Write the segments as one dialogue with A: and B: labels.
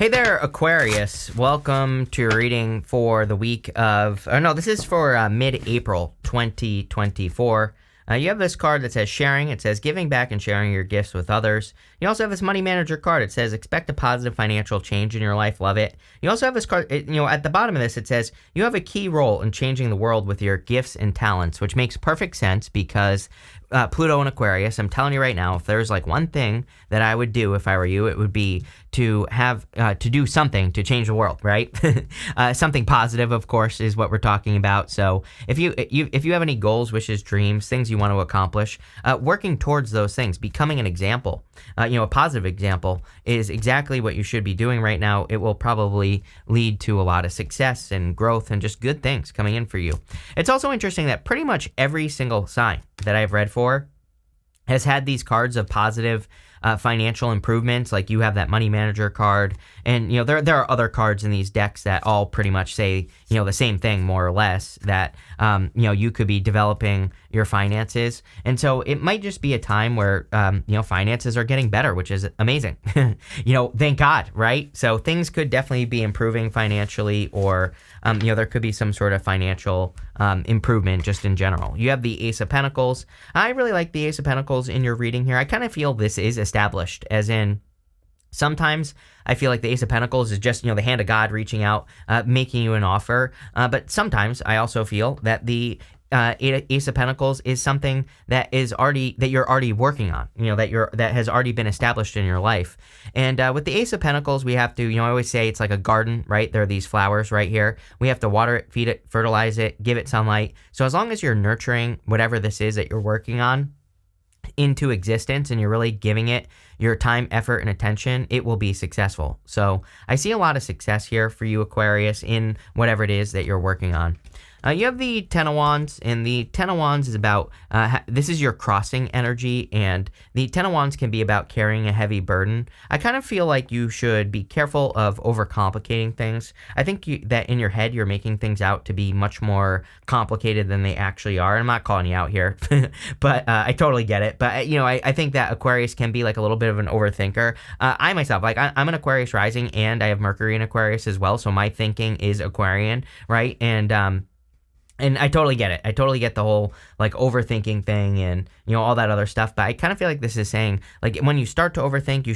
A: Hey there, Aquarius. Welcome to your reading for the week of, this is for mid-April 2024. You have this card that says sharing. It says giving back and sharing your gifts with others. You also have this money manager card. It says expect a positive financial change in your life. Love it. You also have this card, at the bottom of this, it says you have a key role in changing the world with your gifts and talents, which makes perfect sense because Pluto and Aquarius, I'm telling you right now, if there's like one thing that I would do if I were you, it would be to have to do something to change the world, right? Something positive, of course, is what we're talking about. So if you have any goals, wishes, dreams, things you want to accomplish, working towards those things, becoming an example, a positive example is exactly what you should be doing right now. It will probably lead to a lot of success and growth and just good things coming in for you. It's also interesting that pretty much every single sign that I've read for has had these cards of positive financial improvements. Like you have that money manager card, and there are other cards in these decks that all pretty much say the same thing more or less, that you could be developing your finances. And so it might just be a time where finances are getting better, which is amazing. Thank God, right? So things could definitely be improving financially, or there could be some sort of financial improvement just in general. You have the Ace of Pentacles. I really like the Ace of Pentacles in your reading here. I kind of feel this is established, as in sometimes I feel like the Ace of Pentacles is just, the hand of God reaching out, making you an offer. But sometimes I also feel that the Ace of Pentacles is something that you're already working on, that has already been established in your life. And with the Ace of Pentacles, we have to, I always say it's like a garden, right? There are these flowers right here. We have to water it, feed it, fertilize it, give it sunlight. So as long as you're nurturing whatever this is that you're working on into existence, and you're really giving it your time, effort, and attention, it will be successful. So I see a lot of success here for you, Aquarius, in whatever it is that you're working on. You have the Ten of Wands, and the Ten of Wands is about, this is your crossing energy, and the Ten of Wands can be about carrying a heavy burden. I kind of feel like you should be careful of overcomplicating things. I think that in your head, you're making things out to be much more complicated than they actually are. I'm not calling you out here, but I totally get it. But, I think that Aquarius can be like a little bit of an overthinker. I myself, I'm an Aquarius rising, and I have Mercury in Aquarius as well, so my thinking is Aquarian, right? And I totally get it. I totally get the whole like overthinking thing and all that other stuff. But I kind of feel like this is saying, like, when you start to overthink, you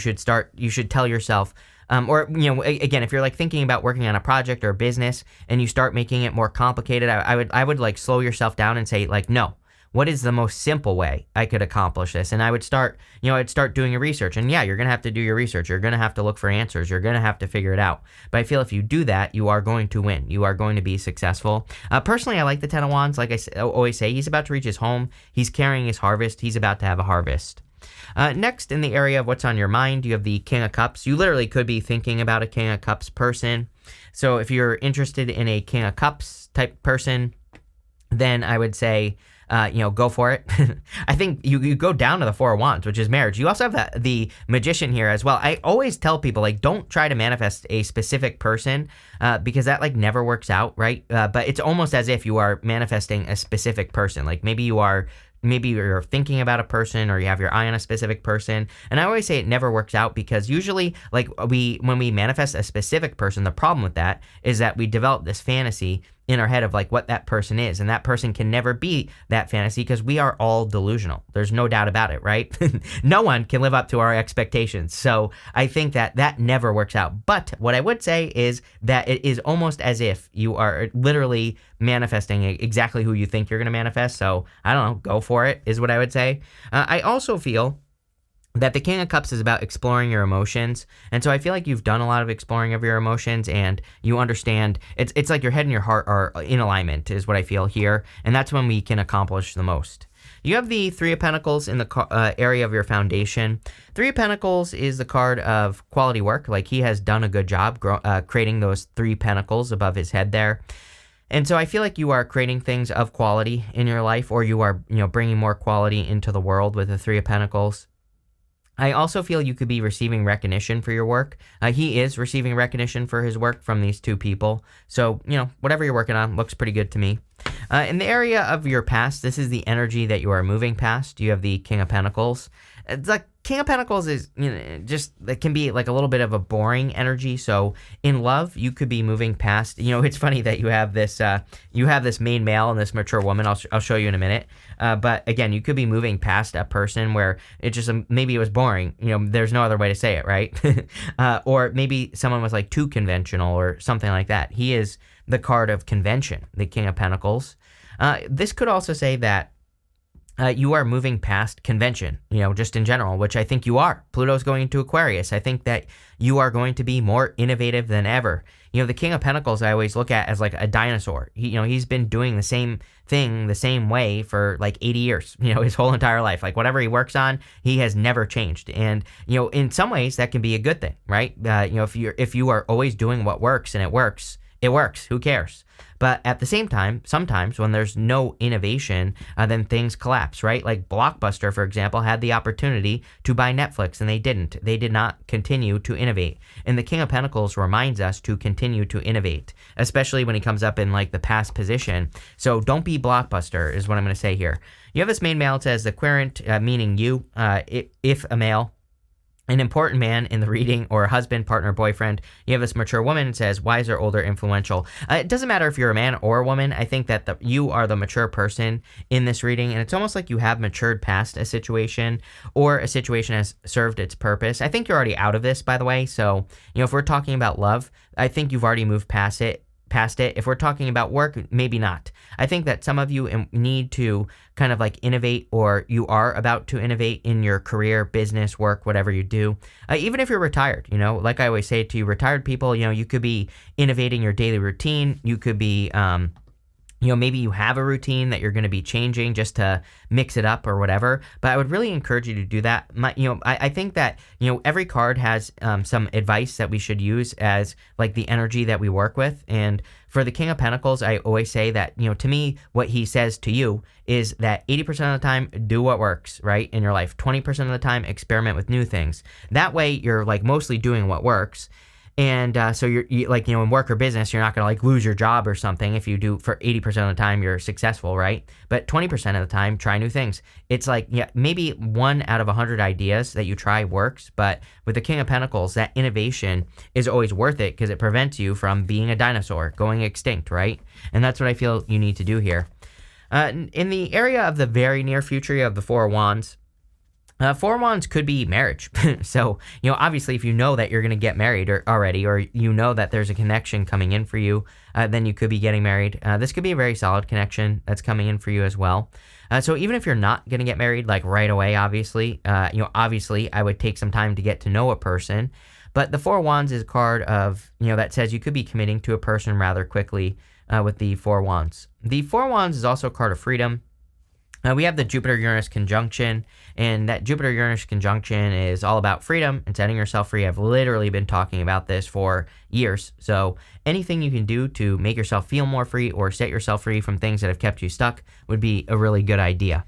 A: should tell yourself, again, if you're like thinking about working on a project or a business and you start making it more complicated, I would like slow yourself down and say, like, no, what is the most simple way I could accomplish this? And I would start doing your research. And yeah, you're going to have to do your research. You're going to have to look for answers. You're going to have to figure it out. But I feel if you do that, you are going to win. You are going to be successful. Personally, I like the Ten of Wands. Like I always say, he's about to reach his home. He's carrying his harvest. He's about to have a harvest. Next, in the area of what's on your mind, you have the King of Cups. You literally could be thinking about a King of Cups person. So if you're interested in a King of Cups type person, then I would say, go for it. I think you go down to the Four of Wands, which is marriage. You also have the Magician here as well. I always tell people, like, don't try to manifest a specific person because that like never works out, right? But it's almost as if you are manifesting a specific person. Like maybe you're thinking about a person, or you have your eye on a specific person. And I always say it never works out because usually, like, when we manifest a specific person, the problem with that is that we develop this fantasy in our head of like what that person is, and that person can never be that fantasy because we are all delusional. There's no doubt about it, right? No one can live up to our expectations. So I think that never works out. But what I would say is that it is almost as if you are literally manifesting exactly who you think you're going to manifest. So I don't know, go for it is what I would say. I also feel that the King of Cups is about exploring your emotions. And so I feel like you've done a lot of exploring of your emotions, and you understand it's like your head and your heart are in alignment is what I feel here. And that's when we can accomplish the most. You have the Three of Pentacles in the area of your foundation. Three of Pentacles is the card of quality work. Like he has done a good job creating those three pentacles above his head there. And so I feel like you are creating things of quality in your life, or you are, bringing more quality into the world with the Three of Pentacles. I also feel you could be receiving recognition for your work. He is receiving recognition for his work from these two people. So, whatever you're working on looks pretty good to me. In the area of your past, this is the energy that you are moving past. You have the King of Pentacles. It's like King of Pentacles is, just, it can be like a little bit of a boring energy. So in love, you could be moving past, it's funny that you have this main male and this mature woman. I'll show you in a minute. But again, you could be moving past a person where it just, maybe it was boring. There's no other way to say it, right? Or maybe someone was like too conventional or something like that. He is the card of convention, the King of Pentacles. This could also say that you are moving past convention, just in general, which I think you are. Pluto's going into Aquarius. I think that you are going to be more innovative than ever. The King of Pentacles I always look at as like a dinosaur. He's been doing the same thing the same way for like 80 years, his whole entire life. Like whatever he works on, he has never changed. And, in some ways that can be a good thing, right? If you are always doing what works and it works, who cares? But at the same time, sometimes when there's no innovation, then things collapse, right? Like Blockbuster, for example, had the opportunity to buy Netflix and they didn't. They did not continue to innovate. And the King of Pentacles reminds us to continue to innovate, especially when he comes up in like the past position. So don't be Blockbuster is what I'm going to say here. You have this main male, it says the querent, meaning you, if a male, an important man in the reading, or a husband, partner, boyfriend. You have this mature woman, it says wiser, older, influential. It doesn't matter if you're a man or a woman. I think that you are the mature person in this reading, and it's almost like you have matured past a situation, or a situation has served its purpose. I think you're already out of this, by the way. So, if we're talking about love, I think you've already moved past it. If we're talking about work, maybe not. I think that some of you need to kind of like innovate, or you are about to innovate in your career, business, work, whatever you do. Even if you're retired, like I always say to you, retired people, you could be innovating your daily routine. You could be, maybe you have a routine that you're going to be changing just to mix it up or whatever. But I would really encourage you to do that. I think that, every card has some advice that we should use as like the energy that we work with. And for the King of Pentacles, I always say that, to me, what he says to you is that 80% of the time, do what works, right, in your life. 20% of the time, experiment with new things. That way, you're like mostly doing what works. And so you like, in work or business, you're not going to like lose your job or something if you do for 80% of the time you're successful, right? But 20% of the time, try new things. It's like, maybe 1 out of 100 ideas that you try works, but with the King of Pentacles, that innovation is always worth it because it prevents you from being a dinosaur, going extinct, right? And that's what I feel you need to do here. In the area of the very near future, you have the Four of Wands. Four of Wands could be marriage. So, obviously if you know that you're going to get married already, or that there's a connection coming in for you, then you could be getting married. This could be a very solid connection that's coming in for you as well. So even if you're not going to get married like right away, obviously, obviously I would take some time to get to know a person. But the Four of Wands is a card of, that says you could be committing to a person rather quickly with the Four of Wands. The Four of Wands is also a card of freedom. We have the Jupiter-Uranus conjunction, and that Jupiter-Uranus conjunction is all about freedom and setting yourself free. I've literally been talking about this for years. So anything you can do to make yourself feel more free or set yourself free from things that have kept you stuck would be a really good idea.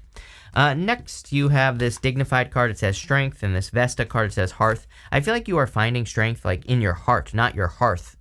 A: Next, you have this Dignified card. It says strength, and this Vesta card, it says hearth. I feel like you are finding strength like in your heart, not your hearth.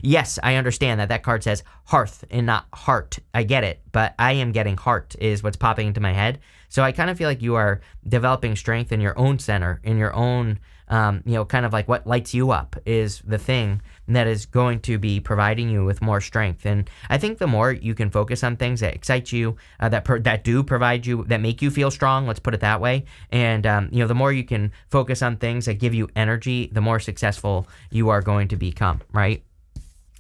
A: Yes, I understand that card says hearth and not heart. I get it, but I am getting heart is what's popping into my head. So I kind of feel like you are developing strength in your own center, in your own, kind of like what lights you up is the thing that is going to be providing you with more strength. And I think the more you can focus on things that excite you, that do provide you, that make you feel strong, let's put it that way. And, the more you can focus on things that give you energy, the more successful you are going to become, right?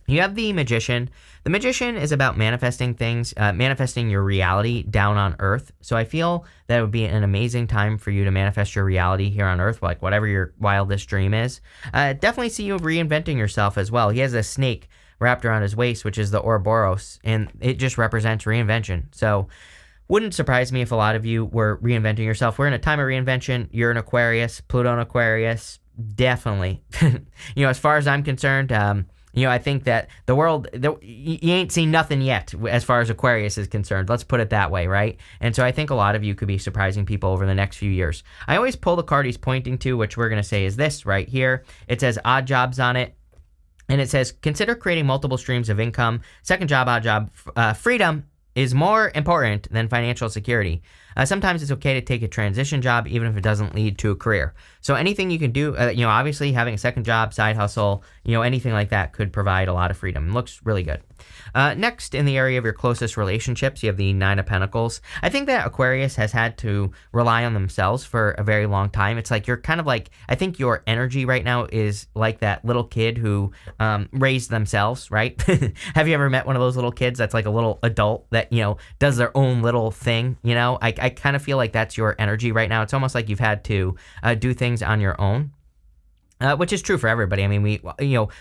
A: You have the Magician. The Magician is about manifesting things, manifesting your reality down on Earth. So I feel that it would be an amazing time for you to manifest your reality here on Earth, like whatever your wildest dream is. Definitely see you reinventing yourself as well. He has a snake wrapped around his waist, which is the Ouroboros, and it just represents reinvention. So wouldn't surprise me if a lot of you were reinventing yourself. We're in a time of reinvention. You're an Aquarius, Pluto in Aquarius. Definitely. As far as I'm concerned, I think that the world, you ain't seen nothing yet as far as Aquarius is concerned. Let's put it that way, right? And so I think a lot of you could be surprising people over the next few years. I always pull the card he's pointing to, which we're going to say is this right here. It says odd jobs on it. And it says, consider creating multiple streams of income. Second job, odd job, freedom is more important than financial security. sometimes it's okay to take a transition job, even if it doesn't lead to a career. So anything you can do, obviously having a second job, side hustle, anything like that could provide a lot of freedom. It looks really good. Next, in the area of your closest relationships, you have the Nine of Pentacles. I think that Aquarius has had to rely on themselves for a very long time. It's like you're kind of like, I think your energy right now is like that little kid who raised themselves, right? Have you ever met one of those little kids that's like a little adult that, does their own little thing? I kind of feel like that's your energy right now. It's almost like you've had to do things on your own. Which is true for everybody. I mean, we,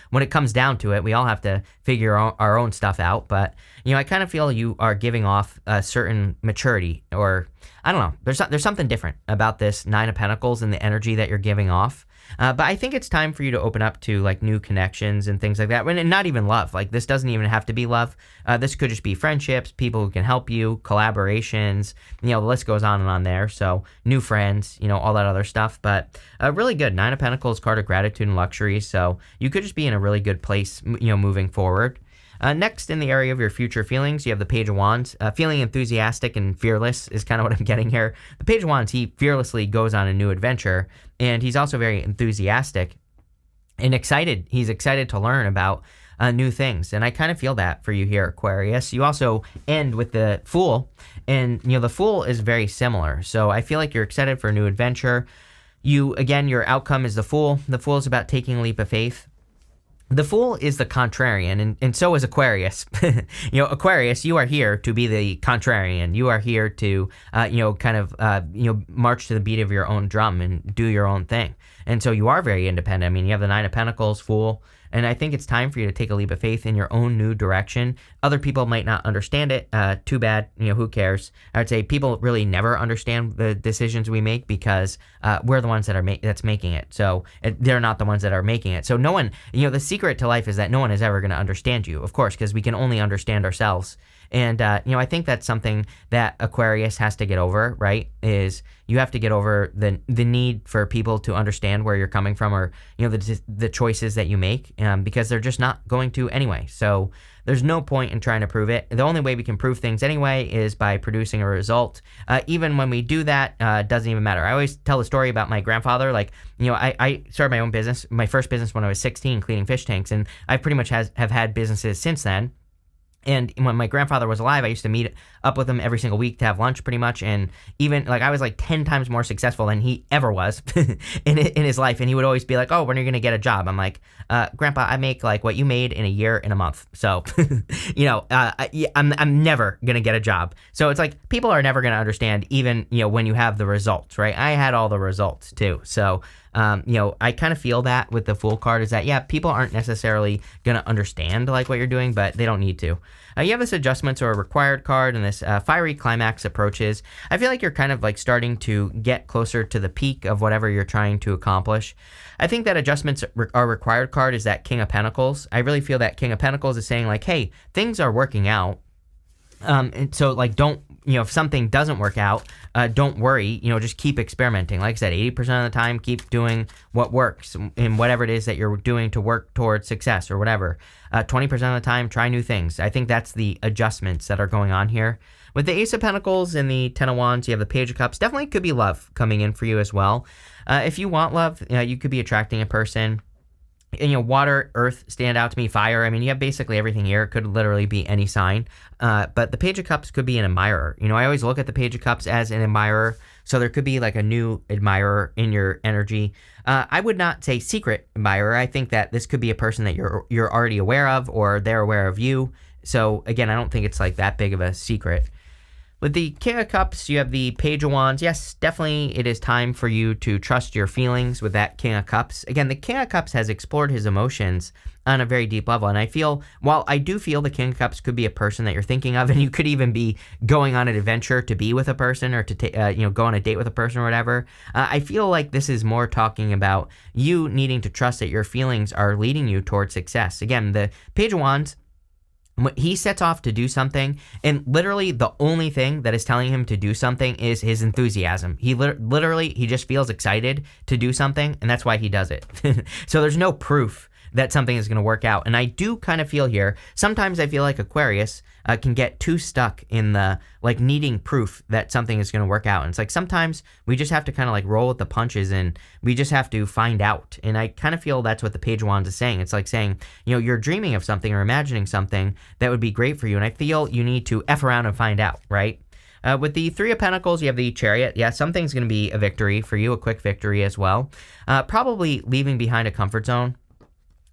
A: when it comes down to it, we all have to figure our own stuff out. But, I kind of feel you are giving off a certain maturity, or I don't know. There's something different about this Nine of Pentacles and the energy that you're giving off. But I think it's time for you to open up to like new connections and things like that. And not even love. Like this doesn't even have to be love. This could just be friendships, people who can help you, collaborations. The list goes on and on there. So new friends, all that other stuff. But really good. Nine of Pentacles, card of gratitude and luxury. So you could just be in a really good place, moving forward. Next, in the area of your future feelings, you have the Page of Wands. Feeling enthusiastic and fearless is kind of what I'm getting here. The Page of Wands, he fearlessly goes on a new adventure, and he's also very enthusiastic and excited. He's excited to learn about new things, and I kind of feel that for you here, Aquarius. You also end with the Fool, and the Fool is very similar. So I feel like you're excited for a new adventure. Your outcome is the Fool. The Fool is about taking a leap of faith. The Fool is the contrarian, and so is Aquarius. Aquarius, you are here to be the contrarian. You are here to, march to the beat of your own drum and do your own thing. And so you are very independent. I mean, you have the Nine of Pentacles, Fool, and I think it's time for you to take a leap of faith in your own new direction. Other people might not understand it. Too bad. Who cares? I would say people really never understand the decisions we make because we're the ones that are that's making it. So they're not the ones that are making it. So no one, the secret to life is that no one is ever going to understand you, of course, because we can only understand ourselves. And, I think that's something that Aquarius has to get over, right? Is you have to get over the need for people to understand where you're coming from or, the choices that you make, because they're just not going to anyway. So there's no point in trying to prove it. The only way we can prove things anyway is by producing a result. Even when we do that, it doesn't even matter. I always tell the story about my grandfather. Like, I started my own business, my first business when I was 16, cleaning fish tanks. And I pretty much have had businesses since then. And when my grandfather was alive, I used to meet up with him every single week to have lunch pretty much. And even like I was like 10 times more successful than he ever was in his life. And he would always be like, "Oh, when are you going to get a job?" I'm like, "Grandpa, I make like what you made in a year and a month. So, I'm never going to get a job." So it's like people are never going to understand even, when you have the results, right? I had all the results too. So, I kind of feel that with the Fool card is that, yeah, people aren't necessarily going to understand like what you're doing, but they don't need to. You have this adjustments or required card and this fiery climax approaches. I feel like you're kind of like starting to get closer to the peak of whatever you're trying to accomplish. I think that adjustments are required card is that King of Pentacles. I really feel that King of Pentacles is saying like, hey, things are working out. And so like, don't, if something doesn't work out, don't worry, just keep experimenting. Like I said, 80% of the time, keep doing what works in whatever it is that you're doing to work towards success or whatever. 20% of the time, try new things. I think that's the adjustments that are going on here. With the Ace of Pentacles and the Ten of Wands, you have the Page of Cups. Definitely could be love coming in for you as well. If you want love, you could be attracting a person. And, water, earth stand out to me, fire. I mean, you have basically everything here. It could literally be any sign. But the Page of Cups could be an admirer. I always look at the Page of Cups as an admirer. So there could be like a new admirer in your energy. I would not say secret admirer. I think that this could be a person that you're already aware of or they're aware of you. So again, I don't think it's like that big of a secret. With the King of Cups, you have the Page of Wands. Yes, definitely it is time for you to trust your feelings with that King of Cups. Again, the King of Cups has explored his emotions on a very deep level. And I feel, while I do feel the King of Cups could be a person that you're thinking of, and you could even be going on an adventure to be with a person or to go on a date with a person or whatever, I feel like this is more talking about you needing to trust that your feelings are leading you towards success. Again, the Page of Wands, he sets off to do something, and literally the only thing that is telling him to do something is his enthusiasm. He literally just feels excited to do something, and that's why he does it. So there's no proof that something is going to work out. And I do kind of feel here, sometimes I feel like Aquarius can get too stuck in the like needing proof that something is going to work out. And it's like sometimes we just have to kind of like roll with the punches and we just have to find out. And I kind of feel that's what the Page of Wands is saying. It's like saying, you know, you're dreaming of something or imagining something that would be great for you. And I feel you need to F around and find out, right? With the Three of Pentacles, you have the Chariot. Yeah, something's going to be a victory for you, a quick victory as well. Probably leaving behind a comfort zone.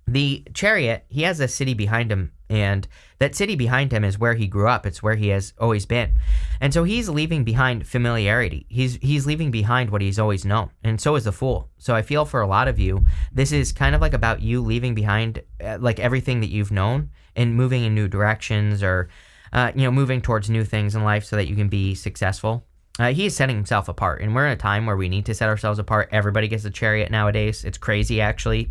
A: The Chariot, he has a city behind him, and that city behind him is where he grew up. It's where he has always been. And so he's leaving behind familiarity. He's leaving behind what he's always known, and so is the Fool. So I feel for a lot of you, this is kind of like about you leaving behind like everything that you've known and moving in new directions or you know, moving towards new things in life so that you can be successful. He is setting himself apart, and we're in a time where we need to set ourselves apart. Everybody gets a Chariot nowadays. It's crazy, actually.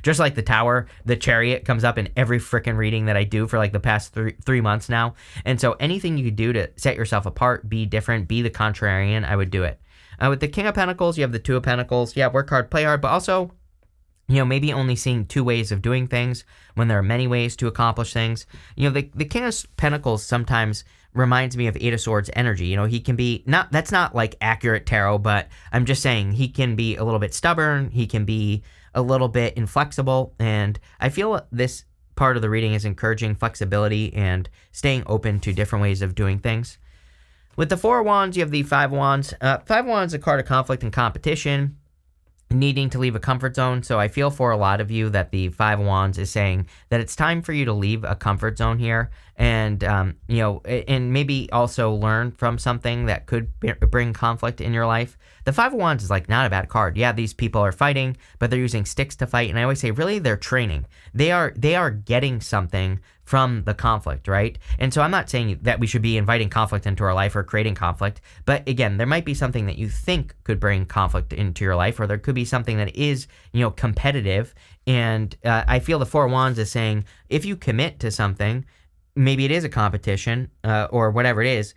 A: Just like the Tower, the Chariot comes up in every freaking reading that I do for like the past three months now. And so anything you could do to set yourself apart, be different, be the contrarian, I would do it. With the King of Pentacles, you have the Two of Pentacles. Yeah, work hard, play hard, but also, you know, maybe only seeing two ways of doing things when there are many ways to accomplish things. You know, the King of Pentacles sometimes reminds me of Eight of Swords energy. You know, he can be that's not like accurate tarot, but I'm just saying he can be a little bit stubborn. He can be a little bit inflexible. And I feel this part of the reading is encouraging flexibility and staying open to different ways of doing things. With the Four of Wands, you have the Five of Wands. Five of Wands is a card of conflict and competition, needing to leave a comfort zone. So I feel for a lot of you that the Five of Wands is saying that it's time for you to leave a comfort zone here and, you know, and maybe also learn from something that could bring conflict in your life. The Five of Wands is like not a bad card. Yeah, these people are fighting, but they're using sticks to fight. And I always say, really, they're training. They are getting something from the conflict, right? And so I'm not saying that we should be inviting conflict into our life or creating conflict, but again, there might be something that you think could bring conflict into your life, or there could be something that is, you know, competitive. And I feel the Four of Wands is saying, if you commit to something, maybe it is a competition or whatever it is,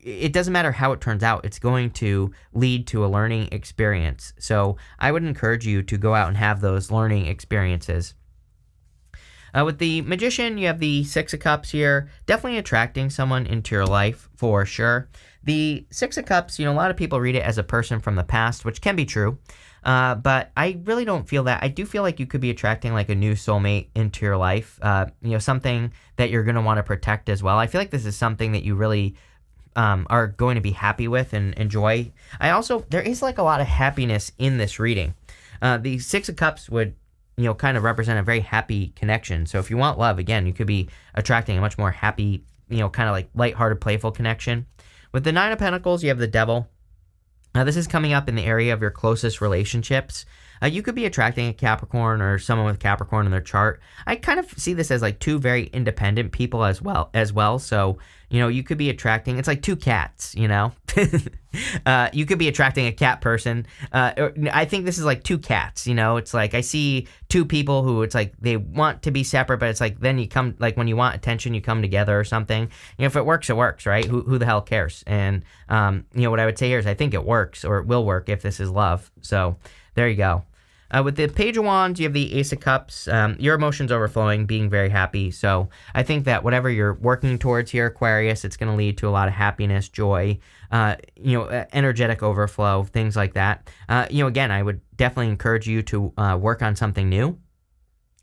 A: it doesn't matter how it turns out. It's going to lead to a learning experience. So I would encourage you to go out and have those learning experiences. With the Magician, you have the Six of Cups here, definitely attracting someone into your life for sure. The Six of Cups, you know, a lot of people read it as a person from the past, which can be true, but I really don't feel that. I do feel like you could be attracting like a new soulmate into your life, you know, something that you're going to want to protect as well. I feel like this is something that you really are going to be happy with and enjoy. There is like a lot of happiness in this reading. The Six of Cups would, you know, kind of represent a very happy connection. So if you want love, again, you could be attracting a much more happy, you know, kind of like lighthearted, playful connection. With the Nine of Pentacles, you have the Devil. Now, this is coming up in the area of your closest relationships. You could be attracting a Capricorn or someone with Capricorn in their chart. I kind of see this as like two very independent people as well. So, you know, you could be attracting, it's like two cats, you know. You could be attracting a cat person. I think this is like two cats, you know. It's like I see two people who it's like they want to be separate, but it's like then you come, like when you want attention, you come together or something. You know, if it works, it works, right? Who the hell cares? And, you know, what I would say here is I think it works, or it will work if this is love. So there you go. With the Page of Wands, you have the Ace of Cups. Your emotions overflowing, being very happy. So I think that whatever you're working towards here, Aquarius, it's going to lead to a lot of happiness, joy, you know, energetic overflow, things like that. You know, again, I would definitely encourage you to work on something new.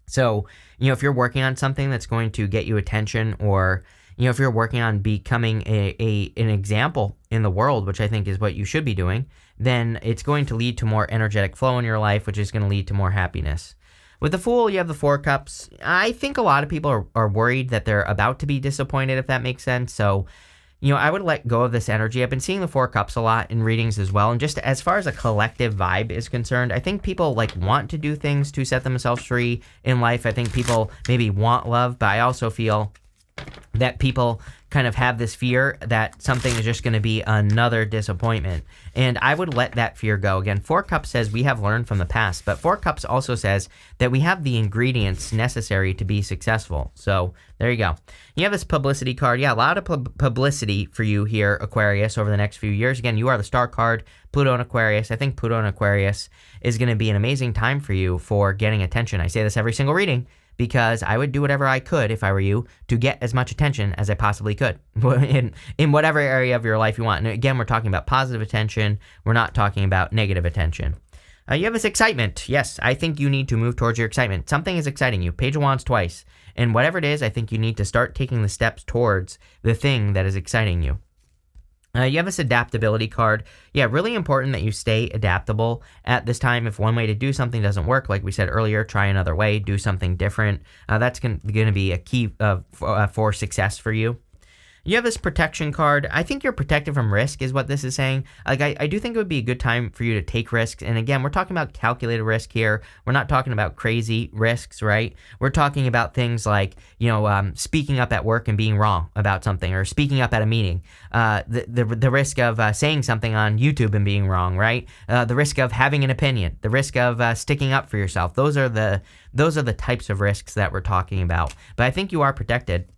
A: So, you know, if you're working on something that's going to get you attention, or, you know, if you're working on becoming an example in the world, which I think is what you should be doing, then it's going to lead to more energetic flow in your life, which is going to lead to more happiness. With the Fool, you have the Four of Cups. I think a lot of people are worried that they're about to be disappointed, if that makes sense. So, you know, I would let go of this energy. I've been seeing the Four of Cups a lot in readings as well. And just as far as a collective vibe is concerned, I think people like want to do things to set themselves free in life. I think people maybe want love, but I also feel that people kind of have this fear that something is just going to be another disappointment. And I would let that fear go. Again, 4 Cups says we have learned from the past, but 4 Cups also says that we have the ingredients necessary to be successful. So there you go. You have this publicity card. Yeah, a lot of publicity for you here, Aquarius, over the next few years. Again, you are the star card, Pluto and Aquarius. I think Pluto and Aquarius is going to be an amazing time for you for getting attention. I say this every single reading because I would do whatever I could if I were you to get as much attention as I possibly could in whatever area of your life you want. And again, we're talking about positive attention. We're not talking about negative attention. You have this excitement. Yes, I think you need to move towards your excitement. Something is exciting you. Page of Wands twice. And whatever it is, I think you need to start taking the steps towards the thing that is exciting you. You have this adaptability card. Yeah, really important that you stay adaptable at this time. If one way to do something doesn't work, like we said earlier, try another way, do something different. That's going to be a key for success for you. You have this protection card. I think you're protected from risk is what this is saying. Like I do think it would be a good time for you to take risks. And again, we're talking about calculated risk here. We're not talking about crazy risks, right? We're talking about things like, speaking up at work and being wrong about something, or speaking up at a meeting. The risk of saying something on YouTube and being wrong, right? The risk of having an opinion, the risk of sticking up for yourself. Those are the types of risks that we're talking about. But I think you are protected.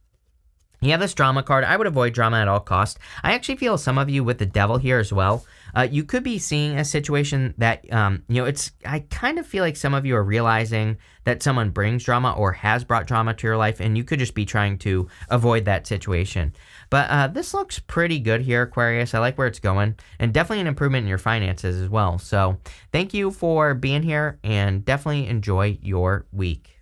A: You have this drama card. I would avoid drama at all costs. I actually feel some of you with the devil here as well. You could be seeing a situation that, I kind of feel like some of you are realizing that someone brings drama or has brought drama to your life, and you could just be trying to avoid that situation. But this looks pretty good here, Aquarius. I like where it's going, and definitely an improvement in your finances as well. So thank you for being here, and definitely enjoy your week.